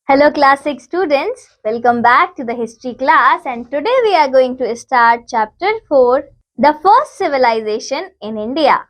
Hello class 6 students, welcome back to the history class and today we are going to start chapter 4, the first civilization in India.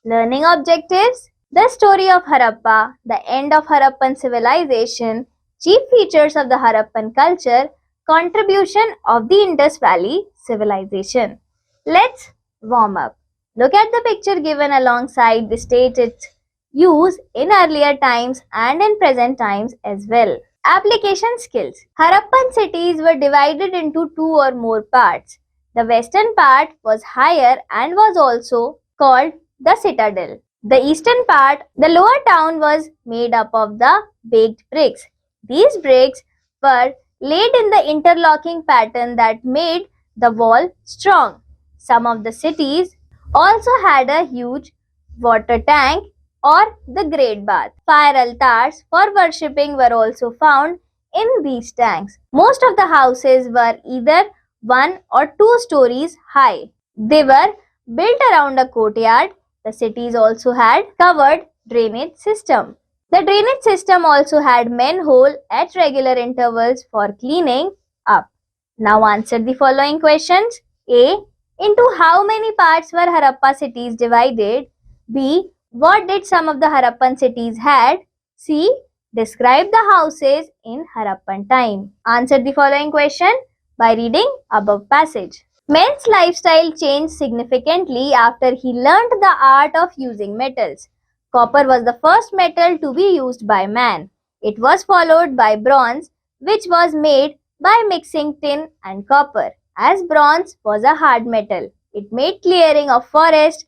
Learning objectives, the story of Harappa, the end of Harappan civilization, chief features of the Harappan culture, contribution of the Indus Valley civilization. Let's warm up. Look at the picture given alongside the state its use in earlier times and in present times as well. Application skills. Harappan cities were divided into two or more parts. The western part was higher and was also called the citadel. The eastern part, the lower town, was made up of the baked bricks. These bricks were laid in the interlocking pattern that made the wall strong. Some of the cities also had a huge water tank or the great bath. Fire altars for worshipping were also found in these tanks. Most of the houses were either 1 or 2 stories high. They were built around a courtyard. The cities also had covered drainage system. The drainage system also had manhole at regular intervals for cleaning up. Now answer the following questions. A. Into how many parts were Harappa cities divided? B. What did some of the Harappan cities had? C. Describe the houses in Harappan time. Answer the following question by reading above passage. Man's lifestyle changed significantly after he learnt the art of using metals. Copper was the first metal to be used by man. It was followed by bronze, which was made by mixing tin and copper. As bronze was a hard metal, it made clearing of forest,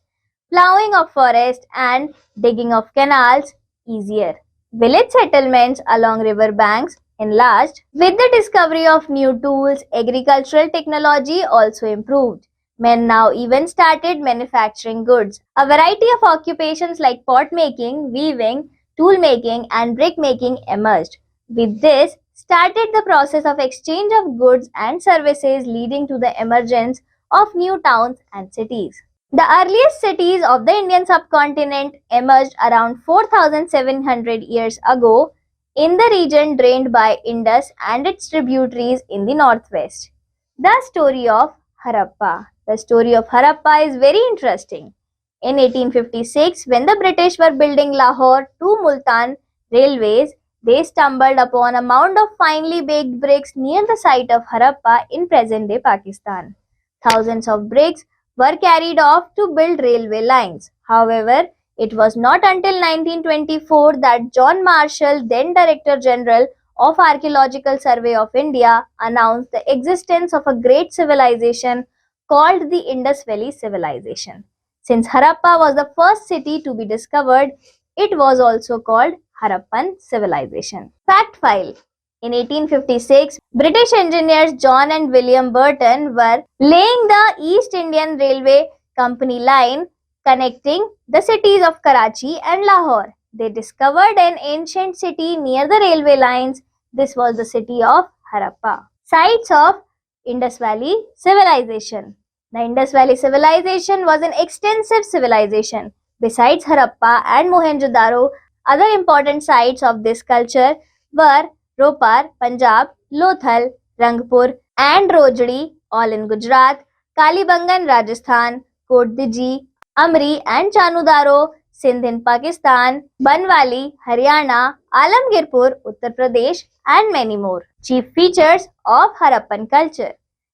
plowing of forest and digging of canals easier. Village settlements along river banks enlarged. With the discovery of new tools, agricultural technology also improved. Men now even started manufacturing goods. A variety of occupations like pot making, weaving, tool making and brick making emerged. With this, started the process of exchange of goods and services leading to the emergence of new towns and cities. The earliest cities of the Indian subcontinent emerged around 4700 years ago in the region drained by Indus and its tributaries in the northwest. The story of Harappa. The story of Harappa is very interesting. In 1856, when the British were building Lahore to Multan railways, they stumbled upon a mound of finely baked bricks near the site of Harappa in present-day Pakistan. Thousands of bricks were carried off to build railway lines. However, it was not until 1924 that John Marshall, then Director General of Archaeological Survey of India, announced the existence of a great civilization called the Indus Valley Civilization. Since Harappa was the first city to be discovered, it was also called Harappan Civilization. Fact file. In 1856, British engineers John and William Burton were laying the East Indian Railway Company line connecting the cities of Karachi and Lahore. They discovered an ancient city near the railway lines. This was the city of Harappa. Sites of Indus Valley Civilization. The Indus Valley Civilization was an extensive civilization. Besides Harappa and Mohenjo-daro, other important sites of this culture were Ropar, Punjab, Lothal, Rangpur and Rojdi, all in Gujarat, Kalibangan, Rajasthan, Kotdiji, Amri and Chanudaro, Sindh in Pakistan, Banwali, Haryana, Alamgirpur, Uttar Pradesh and many more. Chief features of Harappan culture.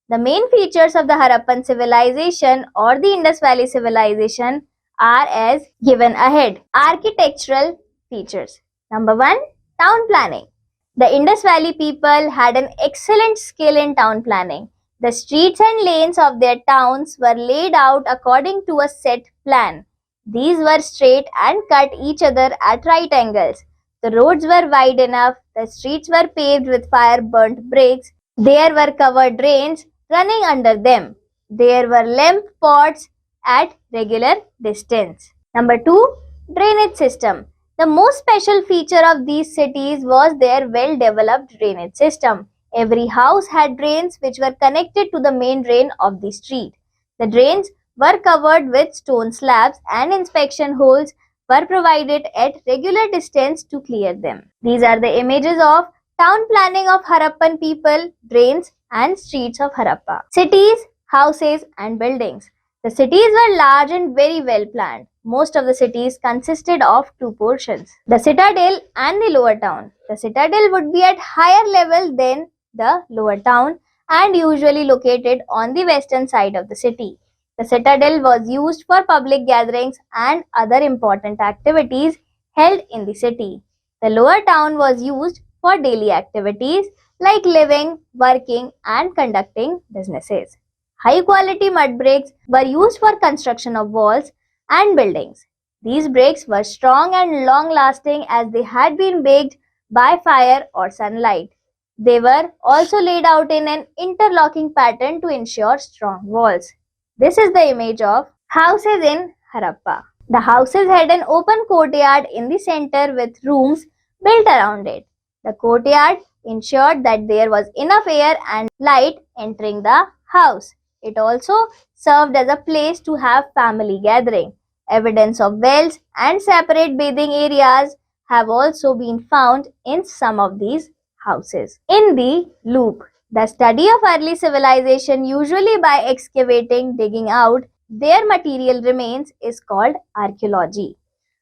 The main features of the Harappan civilization or the Indus Valley civilization are as given ahead. Architectural features. Number 1. Town planning. The Indus Valley people had an excellent skill in town planning. The streets and lanes of their towns were laid out according to a set plan. These were straight and cut each other at right angles. The roads were wide enough. The streets were paved with fire-burnt bricks. There were covered drains running under them. There were lamp pots at regular distance. Number 2. Drainage system. The most special feature of these cities was their well-developed drainage system. Every house had drains which were connected to the main drain of the street. The drains were covered with stone slabs and inspection holes were provided at regular distance to clear them. These are the images of Town planning of Harappan people, drains and streets of Harappa. Cities, houses and buildings. The cities were large and very well planned. Most of the cities consisted of two portions, the citadel and the lower town. The citadel would be at higher level than the lower town and usually located on the western side of the city. The citadel was used for public gatherings and other important activities held in the city. The lower town was used for daily activities like living, working, and conducting businesses. High quality mud bricks were used for construction of walls and buildings. These bricks were strong and long lasting as they had been baked by fire or sunlight. They were also laid out in an interlocking pattern to ensure strong walls. This is the image of houses in Harappa. The houses had an open courtyard in the center with rooms built around it. The courtyard ensured that there was enough air and light entering the house. It also served as a place to have family gathering. Evidence of wells and separate bathing areas have also been found in some of these houses. In the loop, the study of early civilization, usually by excavating, digging out their material remains, is called archaeology.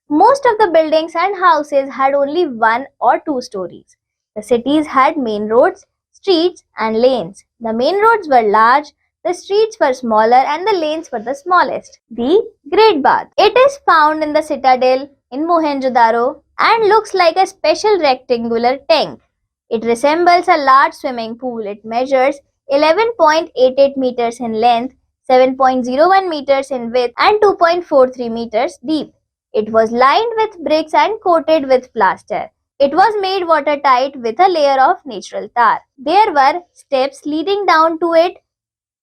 Most of the buildings and houses had only one or two stories. The cities had main roads, streets, and lanes. The main roads were large, the streets were smaller, and the lanes were the smallest. The Great Bath. It is found in the citadel in Mohenjo-daro and looks like a special rectangular tank. It resembles a large swimming pool. It measures 11.88 meters in length, 7.01 meters in width, and 2.43 meters deep. It was lined with bricks and coated with plaster. It was made watertight with a layer of natural tar. There were steps leading down to it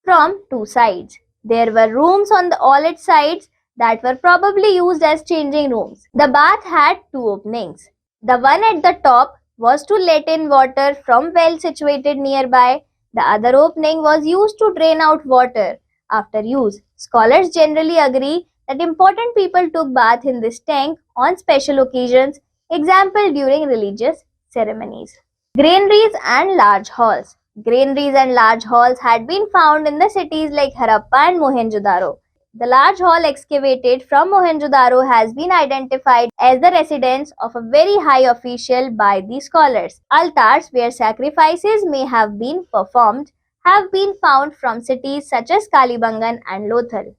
from two sides. There were rooms on all its sides that were probably used as changing rooms. The bath had two openings. The one at the top was to let in water from wells situated nearby. The other opening was used to drain out water after use. Scholars generally agree that important people took bath in this tank on special occasions, example during religious ceremonies. Granaries and large halls. Granaries and large halls had been found in the cities like Harappa and Mohenjo-daro. The large hall excavated from Mohenjo-daro has been identified as the residence of a very high official by the scholars. Altars where sacrifices may have been performed have been found from cities such as Kalibangan and Lothal.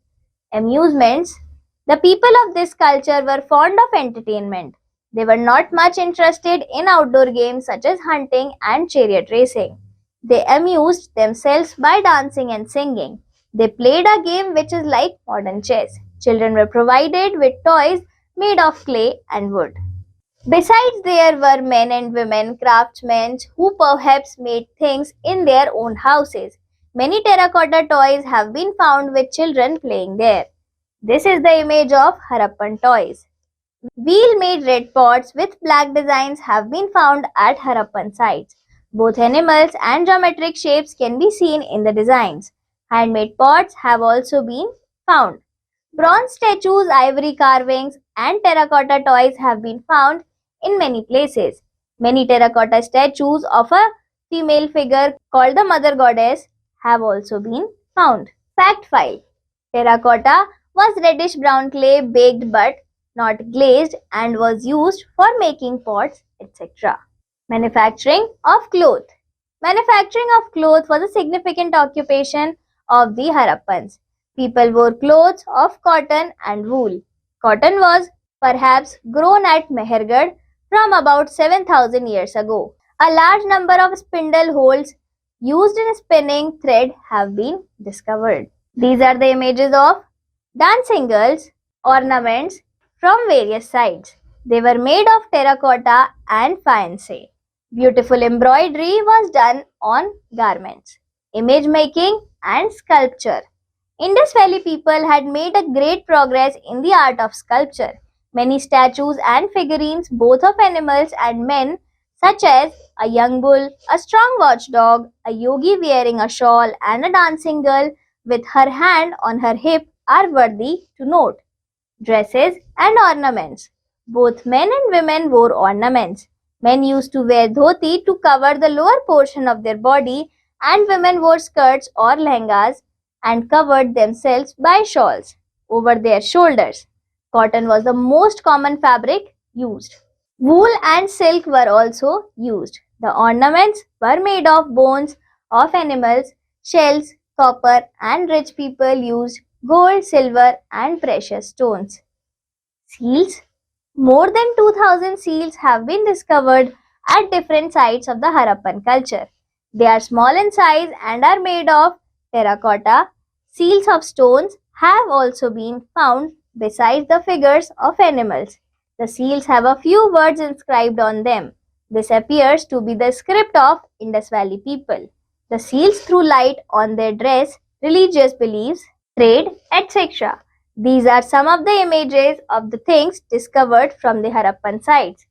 Amusements. The people of this culture were fond of entertainment. They were not much interested in outdoor games such as hunting and chariot racing. They amused themselves by dancing and singing. They played a game which is like modern chess. Children were provided with toys made of clay and wood. Besides, there were men and women craftsmen who perhaps made things in their own houses. Many terracotta toys have been found with children playing there. This is the image of Harappan toys. Wheel-made red pots with black designs have been found at Harappan sites. Both animals and geometric shapes can be seen in the designs. Handmade pots have also been found. Bronze statues, ivory carvings, and terracotta toys have been found in many places. Many terracotta statues of a female figure called the Mother Goddess have also been found. Fact file. Terracotta was reddish brown clay baked but not glazed and was used for making pots, etc. Manufacturing of cloth. Manufacturing of cloth was a significant occupation of the Harappans. People wore clothes of cotton and wool. Cotton was perhaps grown at Mehergarh from about 7,000 years ago. A large number of spindle holes used in spinning thread have been discovered. These are the images of dancing girls' ornaments from various sides. They were made of terracotta and faience. Beautiful embroidery was done on garments. Image making and sculpture. Indus Valley people had made a great progress in the art of sculpture. Many statues and figurines, both of animals and men, such as a young bull, a strong watchdog, a yogi wearing a shawl, and a dancing girl with her hand on her hip, are worthy to note. Dresses and ornaments. Both men and women wore ornaments. Men used to wear dhoti to cover the lower portion of their body, and women wore skirts or lehengas and covered themselves by shawls over their shoulders. Cotton was the most common fabric used. Wool and silk were also used. The ornaments were made of bones of animals, shells, copper, and rich people used gold, silver, and precious stones. Seals. More than 2000 seals have been discovered at different sites of the Harappan culture. They are small in size and are made of terracotta. Seals of stones have also been found besides the figures of animals. The seals have a few words inscribed on them. This appears to be the script of Indus Valley people. The seals threw light on their dress, religious beliefs, trade, etc. These are some of the images of the things discovered from the Harappan sites.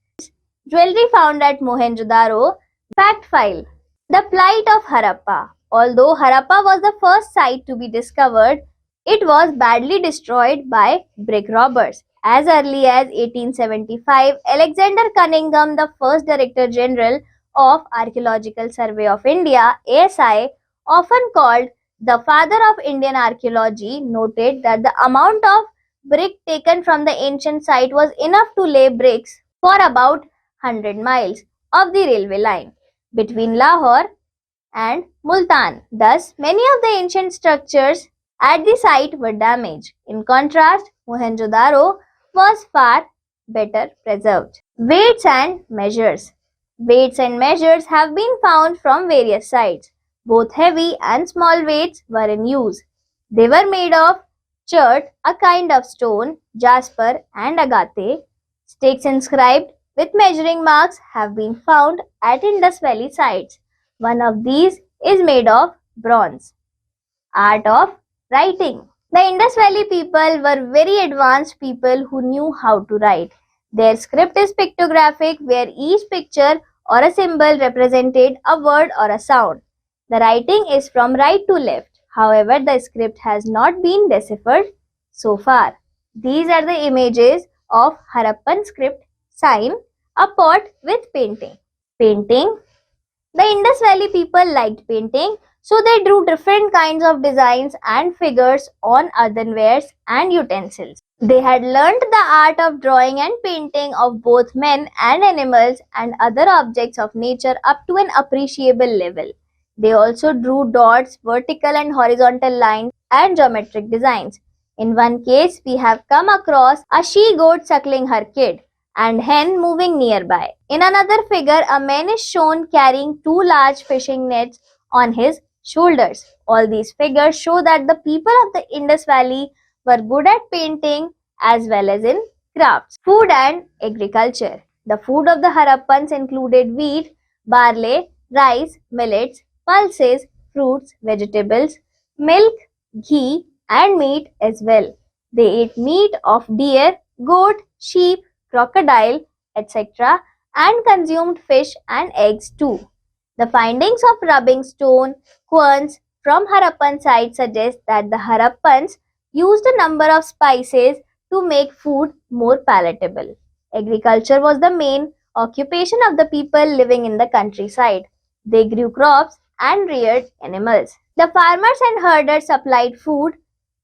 Jewelry found at Mohenjo-daro. Fact file. The plight of Harappa. Although Harappa was the first site to be discovered, it was badly destroyed by brick robbers. As early as 1875, Alexander Cunningham, the first Director General of Archaeological Survey of India, ASI, often called the father of Indian archaeology, noted that the amount of brick taken from the ancient site was enough to lay bricks for about 100 miles of the railway line between Lahore and Multan. Thus, many of the ancient structures at the site were damaged. In contrast, Mohenjo-daro was far better preserved. Weights and measures. Weights and measures have been found from various sites. Both heavy and small weights were in use. They were made of chert, a kind of stone, jasper, and agate. Sticks inscribed with measuring marks have been found at Indus Valley sites. One of these is made of bronze. Art of writing. The Indus Valley people were very advanced people who knew how to write. Their script is pictographic, where each picture or a symbol represented a word or a sound. The writing is from right to left. However, the script has not been deciphered so far. These are the images of Harappan script. Sign: a pot with painting. Painting. The Indus Valley people liked painting, so they drew different kinds of designs and figures on earthenwares and utensils. They had learnt the art of drawing and painting of both men and animals and other objects of nature up to an appreciable level. They also drew dots, vertical and horizontal lines, and geometric designs. In one case, we have come across a she-goat suckling her kid and hen moving nearby. In another figure, a man is shown carrying two large fishing nets on his shoulders. All these figures show that the people of the Indus Valley were good at painting as well as in crafts. Food and agriculture. The food of the Harappans included wheat, barley, rice, millets, pulses, fruits, vegetables, milk, ghee, and meat as well. They ate meat of deer, goat, sheep, crocodile, etc., and consumed fish and eggs too. The findings of rubbing stone, querns from Harappan sites suggest that the Harappans used a number of spices to make food more palatable. Agriculture was the main occupation of the people living in the countryside. They grew crops and reared animals. The farmers and herders supplied food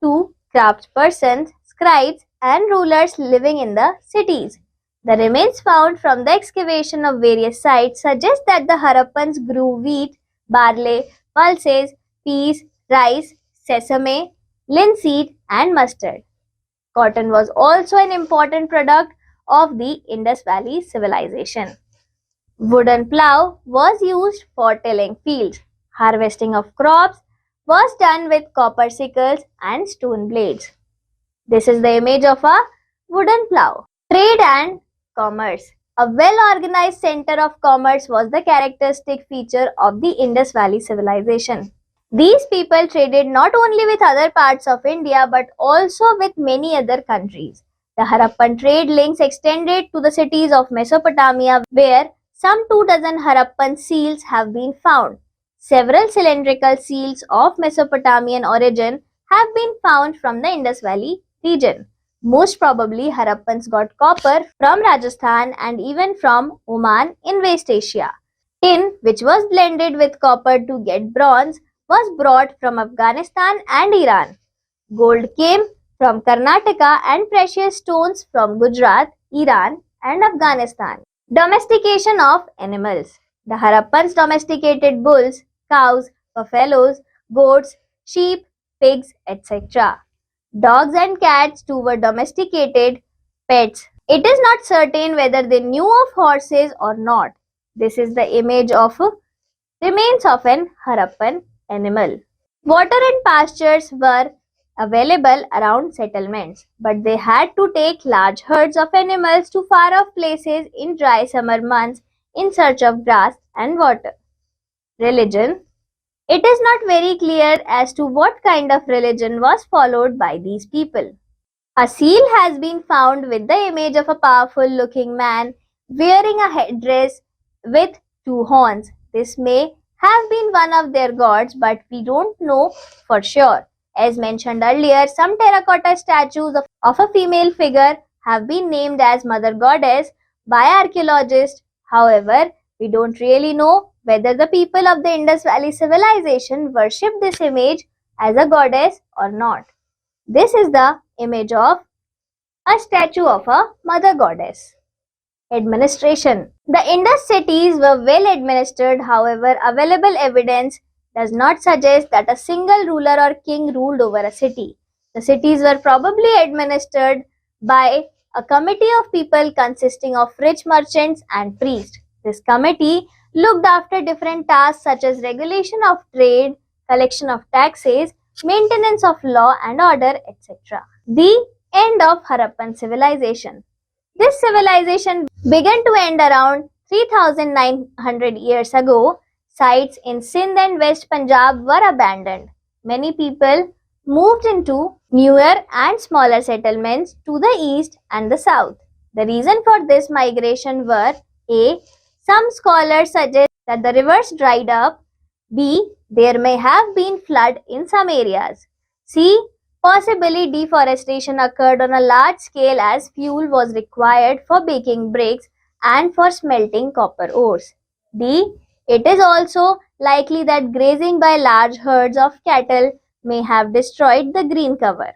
to craftspersons, scribes, and rulers living in the cities. The remains found from the excavation of various sites suggest that the Harappans grew wheat, barley, pulses, peas, rice, sesame, linseed, and mustard. Cotton was also an important product of the Indus Valley civilization. Wooden plough was used for tilling fields. Harvesting of crops was done with copper sickles and stone blades. This is the image of a wooden plough. Trade and commerce. A well-organized center of commerce was the characteristic feature of the Indus Valley civilization. These people traded not only with other parts of India but also with many other countries. The Harappan trade links extended to the cities of Mesopotamia, where some 2 dozen Harappan seals have been found. Several cylindrical seals of Mesopotamian origin have been found from the Indus Valley region. Most probably, Harappans got copper from Rajasthan and even from Oman in West Asia. Tin, which was blended with copper to get bronze, was brought from Afghanistan and Iran. Gold came from Karnataka and precious stones from Gujarat, Iran, and Afghanistan. Domestication of animals. The Harappans domesticated bulls, cows, buffaloes, goats, sheep, pigs, etc. Dogs and cats too were domesticated pets. It is not certain whether they knew of horses or not. This is the image of remains of an Harappan animal. Water and pastures were available around settlements, but they had to take large herds of animals to far off places in dry summer months in search of grass and water. Religion. It is not very clear as to what kind of religion was followed by these people. A seal has been found with the image of a powerful looking man wearing a headdress with two horns. This may have been one of their gods, but we don't know for sure. As mentioned earlier, some terracotta statues of a female figure have been named as Mother Goddess by archaeologists. However, we don't really know whether the people of the Indus Valley civilization worshipped this image as a goddess or not. This is the image of a statue of a mother goddess. Administration. The Indus cities were well administered, however, available evidence does not suggest that a single ruler or king ruled over a city. The cities were probably administered by a committee of people consisting of rich merchants and priests. This committee looked after different tasks such as regulation of trade, collection of taxes, maintenance of law and order, etc. The end of Harappan civilization. This civilization began to end around 3900 years ago. Sites in Sindh and West Punjab were abandoned. Many people moved into newer and smaller settlements to the east and the south. The reason for this migration were A. Some scholars suggest that the rivers dried up. B. There may have been flood in some areas. C. Possibly deforestation occurred on a large scale as fuel was required for baking bricks and for smelting copper ores. D. It is also likely that grazing by large herds of cattle may have destroyed the green cover.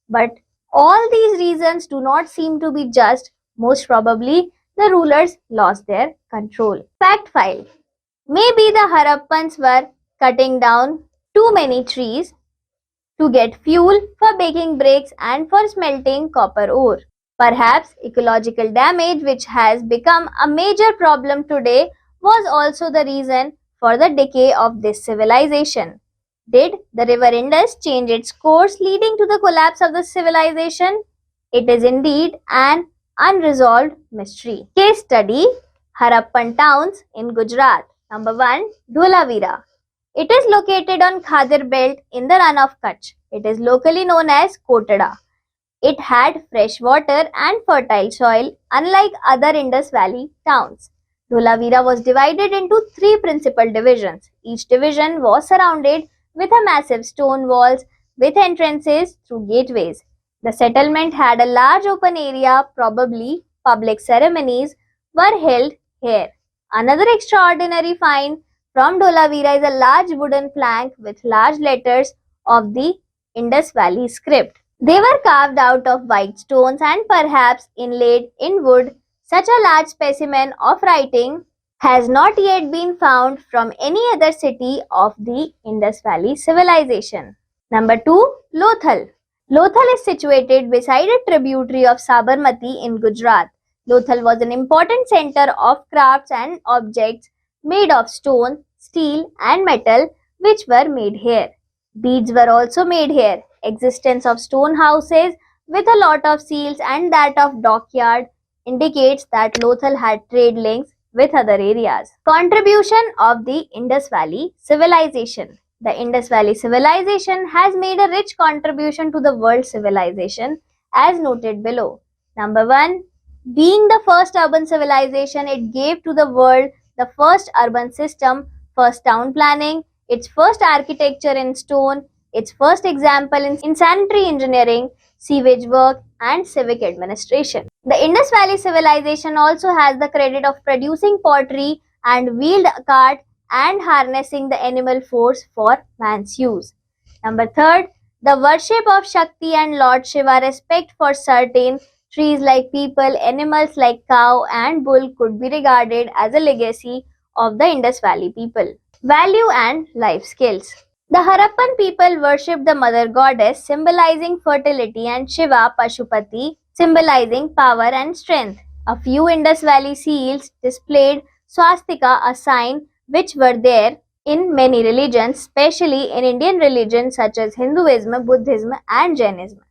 But all these reasons do not seem to be just. Most probably, the rulers lost their control. Fact file. Maybe the Harappans were cutting down too many trees to get fuel for baking bricks and for smelting copper ore. Perhaps ecological damage, which has become a major problem today, was also the reason for the decay of this civilization. Did the river Indus change its course, leading to the collapse of the civilization? It is indeed an unresolved mystery. Case study: Harappan towns in Gujarat. Number 1. Dholavira. It is located on Khadir belt in the run of Kutch. It is locally known as Kotada. It had fresh water and fertile soil, unlike other Indus Valley towns. Dholavira was divided into 3 principal divisions. Each division was surrounded with a massive stone walls with entrances through gateways. The settlement had a large open area, probably public ceremonies were held here. Another extraordinary find from Dholavira is a large wooden plank with large letters of the Indus Valley script. They were carved out of white stones and perhaps inlaid in wood. Such a large specimen of writing has not yet been found from any other city of the Indus Valley civilization. Number 2. Lothal. Lothal is situated beside a tributary of Sabarmati in Gujarat. Lothal was an important center of crafts and objects made of stone, steel and metal which were made here. Beads were also made here. Existence of stone houses with a lot of seals and that of dockyard indicates that Lothal had trade links with other areas. Contribution of the Indus Valley civilization. The Indus Valley civilization has made a rich contribution to the world civilization as noted below. Number 1. Being the first urban civilization, it gave to the world the first urban system, first town planning, its first architecture in stone, its first example in sanitary engineering, sewage work, and civic administration. The Indus Valley civilization also has the credit of producing pottery and wheeled cart and harnessing the animal force for man's use. Number third, the worship of Shakti and Lord Shiva, respect for certain trees like people, animals like cow and bull could be regarded as a legacy of the Indus Valley people. Value and life skills. The Harappan people worshipped the mother goddess, symbolizing fertility, and Shiva Pashupati, symbolizing power and strength. A few Indus Valley seals displayed swastika, a sign which were there in many religions, especially in Indian religions such as Hinduism, Buddhism, and Jainism.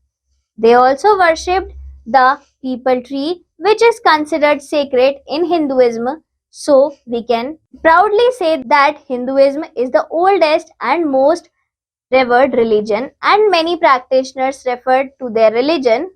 They also worshipped the peepal tree, which is considered sacred in Hinduism. So, we can proudly say that Hinduism is the oldest and most revered religion, and many practitioners refer to their religion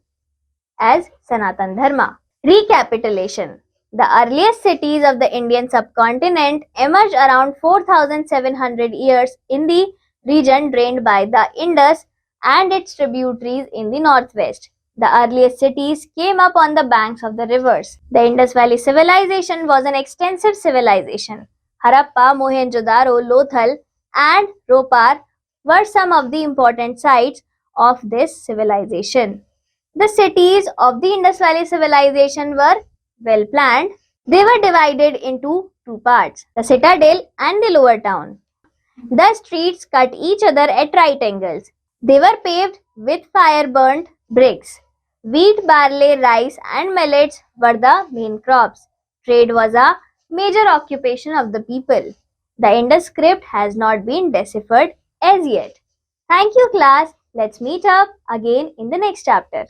as Sanatan Dharma. Recapitulation. The earliest cities of the Indian subcontinent emerged around 4700 years in the region drained by the Indus and its tributaries in the northwest. The earliest cities came up on the banks of the rivers. The Indus Valley civilization was an extensive civilization. Harappa, Mohenjo-daro, Lothal, and Ropar were some of the important sites of this civilization. The cities of the Indus Valley civilization were well planned. They were divided into two parts, the citadel and the lower town. The streets cut each other at right angles. They were paved with fire-burnt bricks. Wheat, barley, rice, and millets were the main crops. Trade was a major occupation of the people. The Indus script has not been deciphered as yet. Thank you, class. Let's meet up again in the next chapter.